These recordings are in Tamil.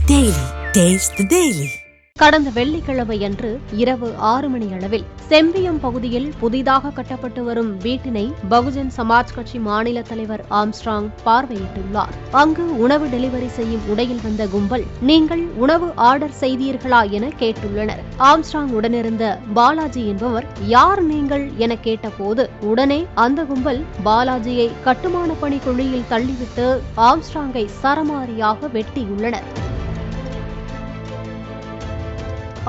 Taste the Daily. கடந்த வெள்ளிக்கிழமையன்று இரவு 6 மணி அளவில் செம்பியம் பகுதியில் புதிதாக கட்டப்பட்டு வரும் வீட்டினை பகுஜன் சமாஜ் கட்சி மாநில தலைவர் ஆம்ஸ்ட்ராங் பார்வையிட்டுள்ளார். அங்கு உணவு டெலிவரி செய்யும் உடையில் வந்த கும்பல், நீங்கள் உணவு ஆர்டர் செய்தீர்களா என கேட்டுள்ளனர். ஆம்ஸ்ட்ராங் உடனிருந்த பாலாஜி என்பவர், யார் நீங்கள் என கேட்டபோது உடனே அந்த கும்பல் பாலாஜியை கட்டுமான பணி குழியில் தள்ளிவிட்டு ஆம்ஸ்ட்ராங்கை சரமாரியாக வெட்டியுள்ளனர்.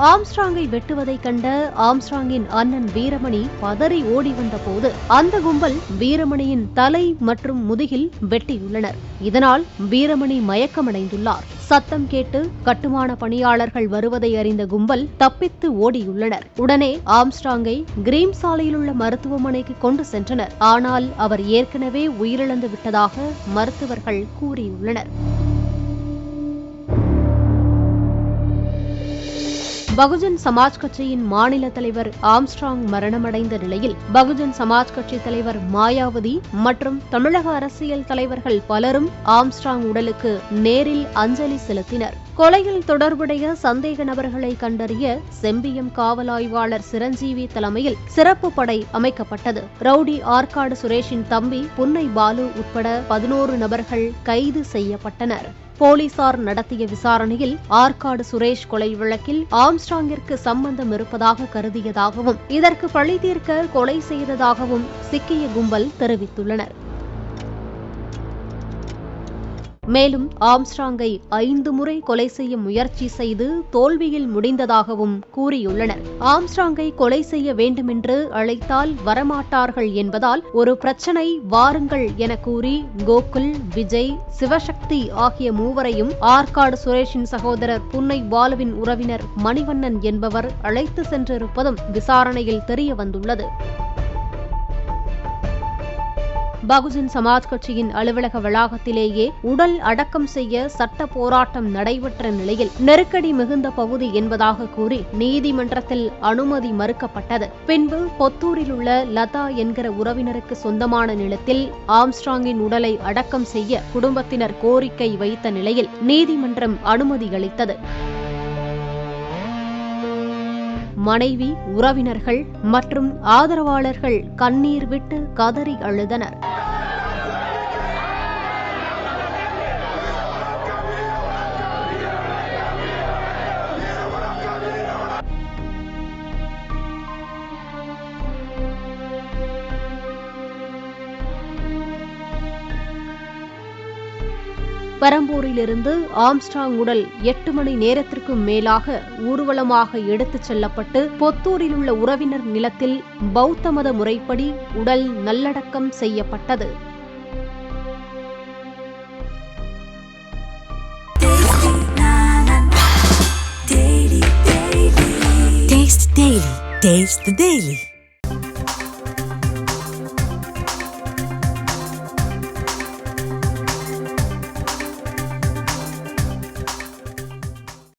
ஆம்ஸ்ட்ராங்கை வெட்டுவதைக் கண்ட ஆம்ஸ்ட்ராங்கின் அண்ணன் வீரமணி பதறி ஓடி வந்தபோது அந்த கும்பல் வீரமணியின் தலை மற்றும் முதுகில் வெட்டியுள்ளனர். இதனால் வீரமணி மயக்கமடைந்துள்ளார். சத்தம் கேட்டு கட்டுமான பணியாளர்கள் வருவதை அறிந்த கும்பல் தப்பித்து ஓடியுள்ளனர். உடனே ஆம்ஸ்ட்ராங்கை கிரீம் சாலையில் உள்ள மருத்துவமனைக்கு கொண்டு சென்றனர். ஆனால் அவர் ஏற்கனவே உயிரிழந்து விட்டதாக மருத்துவர்கள் கூறியுள்ளனர். பகுஜன் சமாஜ் கட்சியின் மாநில தலைவர் ஆம்ஸ்ட்ராங் மரணமடைந்த நிலையில் பகுஜன் சமாஜ் கட்சி தலைவர் மாயாவதி மற்றும் தமிழக அரசியல் தலைவர்கள் பலரும் ஆம்ஸ்ட்ராங் உடலுக்கு நேரில் அஞ்சலி செலுத்தினர். கொலையில் தொடர்புடைய சந்தேக நபர்களை கண்டறிய செம்பியம் காவல் ஆய்வாளர் சிரஞ்சீவி தலைமையில் சிறப்பு படை அமைக்கப்பட்டது. ரவுடி ஆற்காடு சுரேஷின் தம்பி புன்னை பாலு உட்பட 11 நபர்கள் கைது செய்யப்பட்டனர். போலீசார் நடத்திய விசாரணையில் ஆற்காடு சுரேஷ் கொலை வழக்கில் ஆம்ஸ்ட்ராங்கிற்கு சம்பந்தம் இருப்பதாக கருதியதாகவும் இதற்கு பழி தீர்க்க கொலை செய்ததாகவும் சிக்கிய கும்பல் தெரிவித்துள்ளனர். மேலும் ஆம்ஸ்ட்ராங்கை 5 முறை கொலை செய்ய முயற்சி செய்து தோல்வியில் முடிந்ததாகவும் கூறியுள்ளனர். ஆம்ஸ்ட்ராங்கை கொலை செய்ய வேண்டுமென்று அழைத்தால் வரமாட்டார்கள் என்பதால் ஒரு பிரச்சனை, வாருங்கள் என கூறி கோகுல், விஜய், சிவசக்தி ஆகிய மூவரையும் ஆற்காடு சுரேஷின் சகோதரர் புன்னை பாலுவின் உறவினர் மணிவண்ணன் என்பவர் அழைத்து சென்றிருப்பதும் விசாரணையில் தெரியவந்துள்ளது. பகுஜன் சமாஜ் கட்சியின் அலுவலக வளாகத்திலேயே உடல் அடக்கம் செய்ய சட்ட போராட்டம் நடைபெற்ற நிலையில் நெருக்கடி மிகுந்த பகுதி என்பதாக கூறி நீதிமன்றத்தில் அனுமதி மறுக்கப்பட்டது. பின்பு பொத்தூரில் உள்ள லதா என்கிற உறவினருக்கு சொந்தமான நிலத்தில் ஆம்ஸ்ட்ராங்கின் உடலை அடக்கம் செய்ய குடும்பத்தினர் கோரிக்கை வைத்த நிலையில் நீதிமன்றம் அனுமதி அளித்தது. மனைவி, உறவினர்கள் மற்றும் ஆதரவாளர்கள் கண்ணீர் விட்டு கதறி அழுதனர். பெரம்பூரிலிருந்து ஆம்ஸ்ட்ராங் உடல் 8 மணி நேரத்திற்கும் மேலாக ஊர்வலமாக எடுத்துச் செல்லப்பட்டு பொத்தூரில் உள்ள உறவினர் நிலத்தில் பௌத்த மத முறைப்படி உடல் நல்லடக்கம் செய்யப்பட்டது. Taste the Daily.